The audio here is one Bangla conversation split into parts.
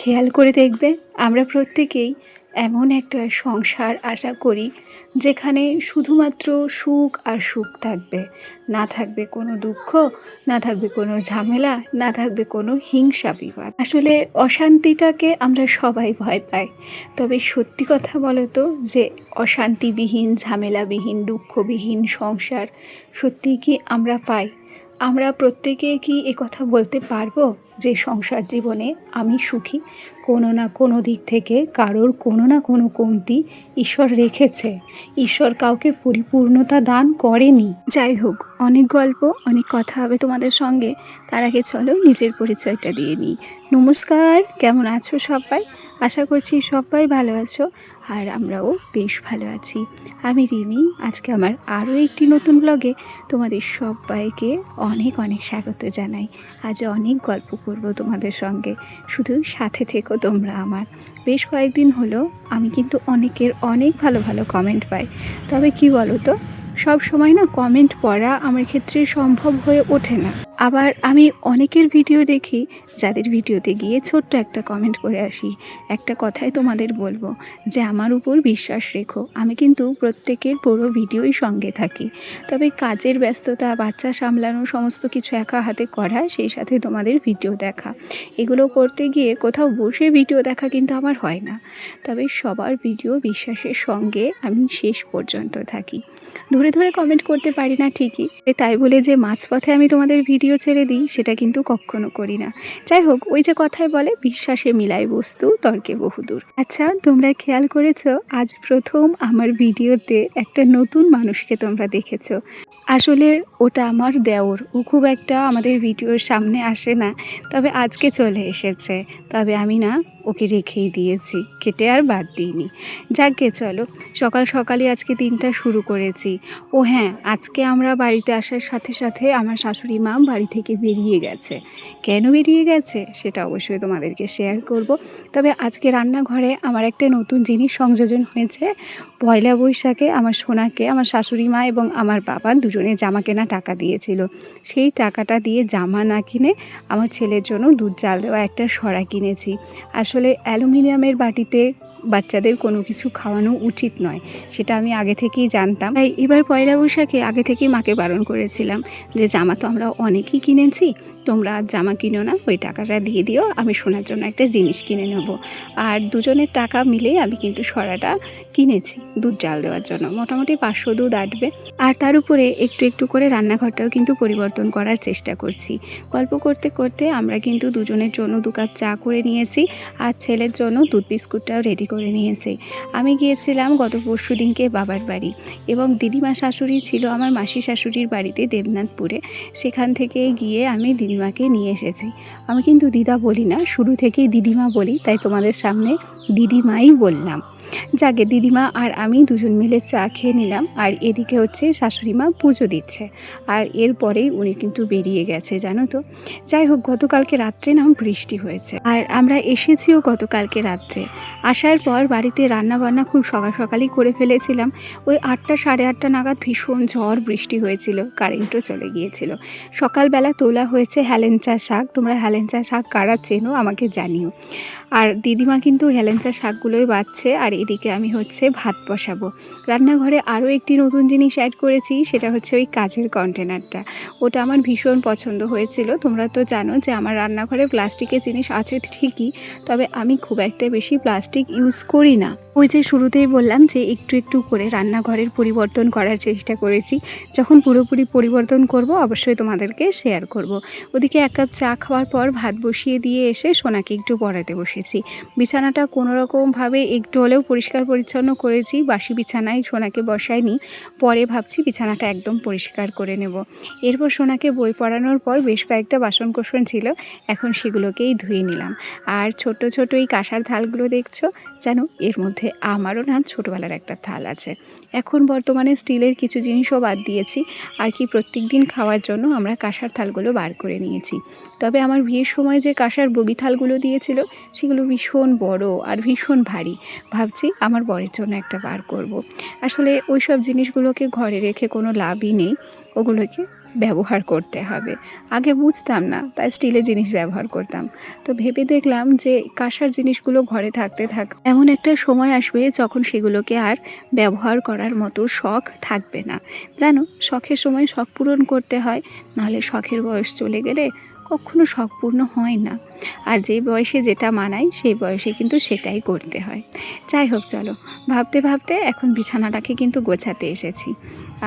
খেয়াল করে দেখবে আমরা প্রত্যেকেই এমন একটা সংসার আশা করি যেখানে শুধুমাত্র সুখ আর সুখ থাকবে, না থাকবে কোনো দুঃখ, না থাকবে কোনো ঝামেলা, না থাকবে কোনো হিংসা বিবাদ। আসলে অশান্তিটাকে আমরা সবাই ভয় পাই, তবে সত্যি কথা বলো তো যে অশান্তিবিহীন, ঝামেলাবিহীন, দুঃখবিহীন সংসার সত্যিই কি আমরা পাই? আমরা প্রত্যেকে কি কথা বলতে পারবো যে সংসার জীবনে আমি সুখী? কোনো না কোনো দিক থেকে কারোর কোনো না কোনো কমতি ঈশ্বর রেখেছে। ঈশ্বর কাউকে পরিপূর্ণতা দান করেনি। যাই হোক, অনেক গল্প, অনেক কথা হবে তোমাদের সঙ্গে। তার আগে চলো নিজের পরিচয়টা দিয়ে নিই। নমস্কার, কেমন আছো সবাই? আশা করছি সবাই ভালো আছো, আর আমরাও বেশ ভালো আছি। আমি রিমি। আজকে আমার আরও একটি নতুন ব্লগে তোমাদের সবাইকে অনেক অনেক স্বাগত জানাই। আজ অনেক গল্প করব তোমাদের সঙ্গে, শুধু সাথে থেকো তোমরা আমার। বেশ কয়েকদিন হলো আমি কিন্তু অনেকের অনেক ভালো ভালো কমেন্ট পাই, তবে কি বলো তো, সব সময় না কমেন্ট পড়া আমার ক্ষেত্রে সম্ভব হয়ে ওঠে না। আবার আমি অনেকের ভিডিও দেখি যাদের ভিডিওতে গিয়ে ছোট্ট একটা কমেন্ট করে আসি। একটা কথাই তোমাদের বলবো যে আমার উপর বিশ্বাস রেখো। আমি কিন্তু প্রত্যেকের পুরো ভিডিওই সঙ্গে থাকি, তবে কাজের ব্যস্ততা, বাচ্চা সামলানো, সমস্ত কিছু একা হাতে করা, সেই সাথে তোমাদের ভিডিও দেখা, এগুলো করতে গিয়ে কোথাও বসে ভিডিও দেখা কিন্তু আমার হয় না। তবে সবার ভিডিও বিশ্বাসের সঙ্গে আমি শেষ পর্যন্ত থাকি। ধরে ধরে কমেন্ট করতে পারি না ঠিকই, তাই বলে যে মাঝপথে আমি তোমাদের ভিডিও ছেড়ে দিই সেটা কিন্তু কখনো করি না। যাই হোক, ওই যে কথায় বলে বিশ্বাসে মিলাই বস্তু, তর্কে বহুদূর। আচ্ছা, তোমরা খেয়াল করেছো আজ প্রথম আমার ভিডিওতে একটা নতুন মানুষকে তোমরা দেখেছো? আসলে ওটা আমার দেওর। ও খুব একটা আমাদের ভিডিওর সামনে আসে না, তবে আজকে চলে এসেছে। তবে আমি না ওকে রেখেই দিয়েছি, কেটে আর বাদ দিইনি। যাকে চলো, সকাল সকালই আজকে দিনটা শুরু করেছি। ও হ্যাঁ, আজকে আমরা বাড়িতে আসার সাথে সাথে আমার শাশুড়ি মা বাড়ি থেকে বেরিয়ে গেছে। কেন বেরিয়ে গেছে সেটা অবশ্যই তোমাদেরকে শেয়ার করব। তবে আজকে রান্নাঘরে আমার একটা নতুন জিনিস সংযোজন হয়েছে। পয়লা বৈশাখে আমার সোনাকে আমার শাশুড়ি মা এবং আমার বাবা দুজনে জামা কেনা টাকা দিয়েছিল। সেই টাকাটা দিয়ে জামা না কিনে আমার ছেলের জন্য দুধ জাল দেওয়া একটা সরা কিনেছি। আসলে অ্যালুমিনিয়ামের বাটিতে বাচ্চাদের কোনো কিছু খাওয়ানো উচিত নয়, সেটা আমি আগে থেকেই জানতাম। তাই এবার পয়লা বৈশাখে আগে থেকেই মাকে বারণ করেছিলাম যে জামা তো আমরা অনেকই কিনেছি, তোমরা আর জামা কিনো না, ওই টাকাটা দিয়ে দিও, আমি সোনার জন্য একটা জিনিস কিনে নেব। আর দুজনের টাকা মিলে আমি কিন্তু সরাটা কিনেছি দুধ জাল দেওয়ার জন্য। মোটামুটি 500 দুধ আটবে। আর তার উপরে একটু একটু করে রান্নাঘরটাও কিন্তু পরিবর্তন করার চেষ্টা করছি। গল্প করতে করতে আমরা কিন্তু দুজনের জন্য 2 কাপ চা করে নিয়েছি, আর ছেলের জন্য দুধ বিস্কুটটাও রেডি করে নিয়েছি। আমি গিয়েছিলাম গত পরশু দিনকে বাবার বাড়ি, এবং দিদিমা শাশুড়ি ছিল আমার মাসি শাশুড়ির বাড়িতে দেবনাথপুরে। সেখান থেকে গিয়ে আমি দিদিমাকে নিয়ে এসেছি। আমি কিন্তু দিদা বলি না, শুরু থেকেই দিদিমা বলি, তাই তোমাদের সামনে দিদিমাই বললাম। যাকে দিদিমা আর আমি দুজন মিলে চা খেয়ে নিলাম, আর এদিকে হচ্ছে শাশুড়ি মা পুজো দিচ্ছে, আর এরপরেই উনি কিন্তু বেরিয়ে গেছে, জানো তো। যাই হোক, গতকালকে রাত্রে না বৃষ্টি হয়েছে, আর আমরা এসেছিও গতকালকে রাত্রে। আসার পর বাড়িতে রান্না বান্না খুব সকাল সকালই করে ফেলেছিলাম। ওই 8টা সাড়ে 8টা নাগাদ ভীষণ ঝড় বৃষ্টি হয়েছিল, কারেন্টও চলে গিয়েছিল। সকালবেলা তোলা হয়েছে হেলেঞ্চা শাক। তোমরা হেলেঞ্চা শাক কারা চেনো আমাকে জানিও। আর দিদিমা কিন্তু হেলেঞ্চা শাকগুলোই বাছছে, আর এদিকে আমি হচ্ছে ভাত বসাবো। রান্নাঘরে আরও একটি নতুন জিনিস অ্যাড করেছি, সেটা হচ্ছে ওই কাচের কন্টেনারটা। ওটা আমার ভীষণ পছন্দ হয়েছিল। তোমরা তো জানো যে আমার রান্নাঘরে প্লাস্টিকের জিনিস আছে ঠিকই, তবে আমি খুব একটা বেশি প্লাস্টিক ইউজ করি না। ওই যে শুরুতেই বললাম যে একটু একটু করে রান্নাঘরের পরিবর্তন করার চেষ্টা করেছি। যখন পুরোপুরি পরিবর্তন করব অবশ্যই তোমাদেরকে শেয়ার করব। ওদিকে 1 কাপ চা খাওয়ার পর ভাত বসিয়ে দিয়ে এসে সোনাকে একটু পড়াতে বসেছি। বিছানাটা কোনোরকমভাবে একটু হলেও পরিষ্কার পরিচ্ছন্ন করেছি। বাসি বিছানায় সোনাকে বসাইনি, পরে ভাবছি বিছানাটা একদম পরিষ্কার করে নেব। এরপর সোনাকে বই পড়ানোর পর বেশ কয়েকটা বাসনকোসন ছিল, এখন সেগুলোকেই ধুয়ে নিলাম। আর ছোট ছোট এই কাঁসার থালগুলো দেখছো, জানো এর মধ্যে আমারও না ছোটোবেলার একটা থাল আছে। এখন বর্তমানে স্টিলের কিছু জিনিসও বাদ দিয়েছি, আর কি প্রত্যেক দিন খাওয়ার জন্য আমরা কাঁসার থালগুলো বার করে নিয়েছি। তবে আমার বিয়ের সময় যে কাঁসার বগি থালগুলো দিয়েছিল সেগুলো ভীষণ বড় আর ভীষণ ভারী। ভাবছি আমার বরের জন্য একটা বার করব। আসলে ওই সব জিনিসগুলোকে ঘরে রেখে কোনো লাভই নেই, ওগুলোকে ব্যবহার করতে হবে। আগে বুঝতাম না, তাই স্টিলের জিনিস ব্যবহার করতাম। তো ভেবে দেখলাম যে কাঁসার জিনিসগুলো ঘরে থাকতে এমন একটা সময় আসবে যখন সেগুলোকে আর ব্যবহার করার মতো শখ থাকবে না। জানো, শখের সময় শখ পূরণ করতে হয়, নাহলে শখের বয়স চলে গেলে কখনো শখ পূর্ণ হয় না। আর যে বয়সে যেটা মানায় সেই বয়সে কিন্তু সেটাই করতে হয়। যাই হোক, চলো, ভাবতে ভাবতে এখন বিছানাটাকে কিন্তু গোছাতে এসেছি।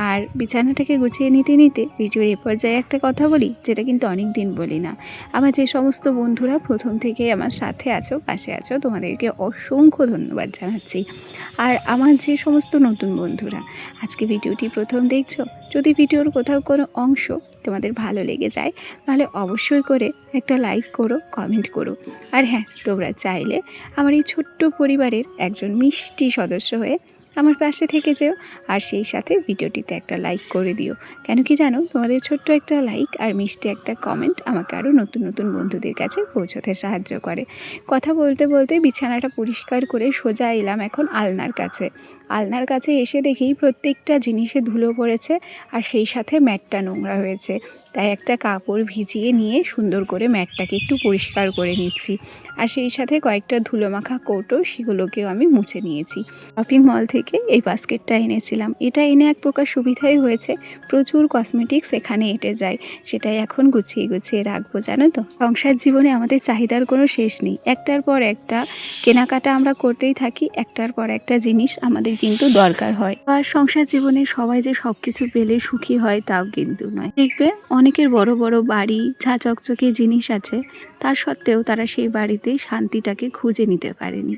আর বিছানাটাকে গুছিয়ে নিতে নিতে ভিডিওর এ পর্যায়ে একটা কথা বলি, যেটা কিন্তু অনেক দিন বলি না। আমার যে সমস্ত বন্ধুরা প্রথম থেকেই আমার সাথে আছো, পাশে আছো, তোমাদেরকে অসংখ্য ধন্যবাদ জানাচ্ছি। আর আমার যে সমস্ত নতুন বন্ধুরা আজকে ভিডিওটি প্রথম দেখছো, যদি ভিডিওর কোথাও কোনো অংশ তোমাদের ভালো লেগে যায় তাহলে অবশ্যই করে একটা লাইক করো, কমেন্ট করো। আর হ্যাঁ, তোমরা চাইলে আমার এই ছোট্ট পরিবারের একজন মিষ্টি সদস্য হয়ে আমার পাশে থেকে যেও, আর সেই সাথে ভিডিওটিতে একটা লাইক করে দিও। কেন কি জানো, তোমাদের ছোট্ট একটা লাইক আর মিষ্টি একটা কমেন্ট আমাকে আরও নতুন নতুন বন্ধুদের কাছে পৌঁছতে সাহায্য করে। কথা বলতে বলতে বিছানাটা পরিষ্কার করে সোজা এলাম এখন আলনার কাছে। আলনার কাছে এসে দেখি প্রত্যেকটা জিনিসে ধুলো পড়েছে, আর সেই সাথে ম্যাটটা নোংরা হয়েছে। তাই একটা কাপড় ভিজিয়ে নিয়ে সুন্দর করে ম্যাটটাকে একটু পরিষ্কার করে নিচ্ছি। আর সেই সাথে কয়েকটা ধুলো মাখা কৌটো, সেগুলোকেও আমি মুছে নিয়েছি। শপিং মল থেকে এই বাস্কেটটা এনেছিলাম। এটা এনে এক প্রকার সুবিধাই হয়েছে, প্রচুর কসমেটিক্স এখানে এঁটে যায়, সেটাই এখন গুছিয়ে গুছিয়ে রাখবো। জানো তো, সংসার জীবনে আমাদের চাহিদার কোনো শেষ নেই। একটার পর একটা কেনাকাটা আমরা করতেই থাকি, একটার পর একটা জিনিস আমাদের কিন্তু দরকার হয়। আর সংসার জীবনে সবাই যে সব কিছু পেলে সুখী হয় তাও কিন্তু নয়। দেখবে অনেকের বড় বড় বাড়ি, ঝা চকচকে জিনিস আছে, তা সত্ত্বেও তারা সেই বাড়িতে শান্তিটাকে খুঁজে নিতে পারেনি।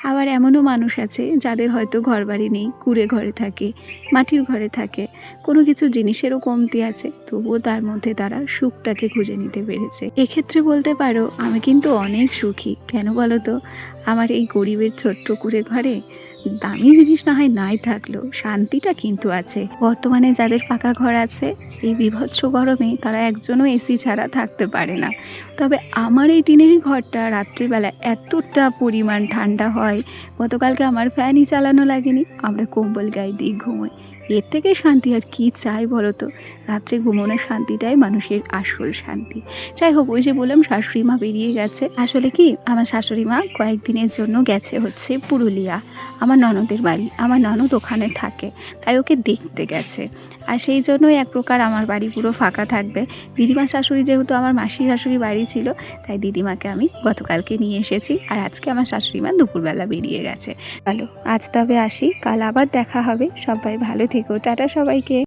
আবার এমনও মানুষ আছে যাদের হয়তো ঘরবাড়ি নেই, কুঁড়ে ঘরে থাকে, মাটির ঘরে থাকে, কোনো কিছু জিনিসেরও কমতি আছে, তবুও তার মধ্যে তারা সুখটাকে খুঁজে নিতে পেরেছে। এক্ষেত্রে বলতে পারো আমি কিন্তু অনেক সুখী। কেন বলো তো, আমার এই গরিবের ছোট্ট কুঁড়ে ঘরে দামি জিনিস না হয় নাই থাকলেও শান্তিটা কিন্তু আছে। বর্তমানে যাদের পাকা ঘর আছে, এই বীভৎস গরমে তারা একজনও এসি ছাড়া থাকতে পারে না। তবে আমার এই টিনের ঘরটা রাত্রিবেলা এতটা পরিমাণ ঠান্ডা হয়, গতকালকে আমার ফ্যানই চালানো লাগেনি, আমরা কম্বল গায়ে দিয়ে ঘুমোই। এর থেকে শান্তি আর কি চাই বলো তো? রাত্রে ঘুমানোর শান্তিটাই মানুষের আসল শান্তি। যাই হোক, ওই যে বললাম শাশুড়ি মা বেরিয়ে গেছে। আসলে কি, আমার শাশুড়ি মা কয়েকদিনের জন্য গেছে হচ্ছে পুরুলিয়া, আমার ননদের বাড়ি। আমার ননদ ওখানে থাকে, তাই ওকে দেখতে গেছে। আর সেই জন্যই এক প্রকার আমার বাড়ি পুরো ফাঁকা থাকবে। দিদিমা শাশুড়ি যেহেতু আমার মাসির শাশুড়ি বাড়ি ছিল, তাই দিদিমাকে আমি গতকালকে নিয়ে এসেছি, আর আজকে আমার শাশুড়ি মা দুপুরবেলা বেরিয়ে গেছে। ভালো, আজ তবে আসি, কাল আবার দেখা হবে। সবাই ভালো থেকো, টাটা সবাইকে।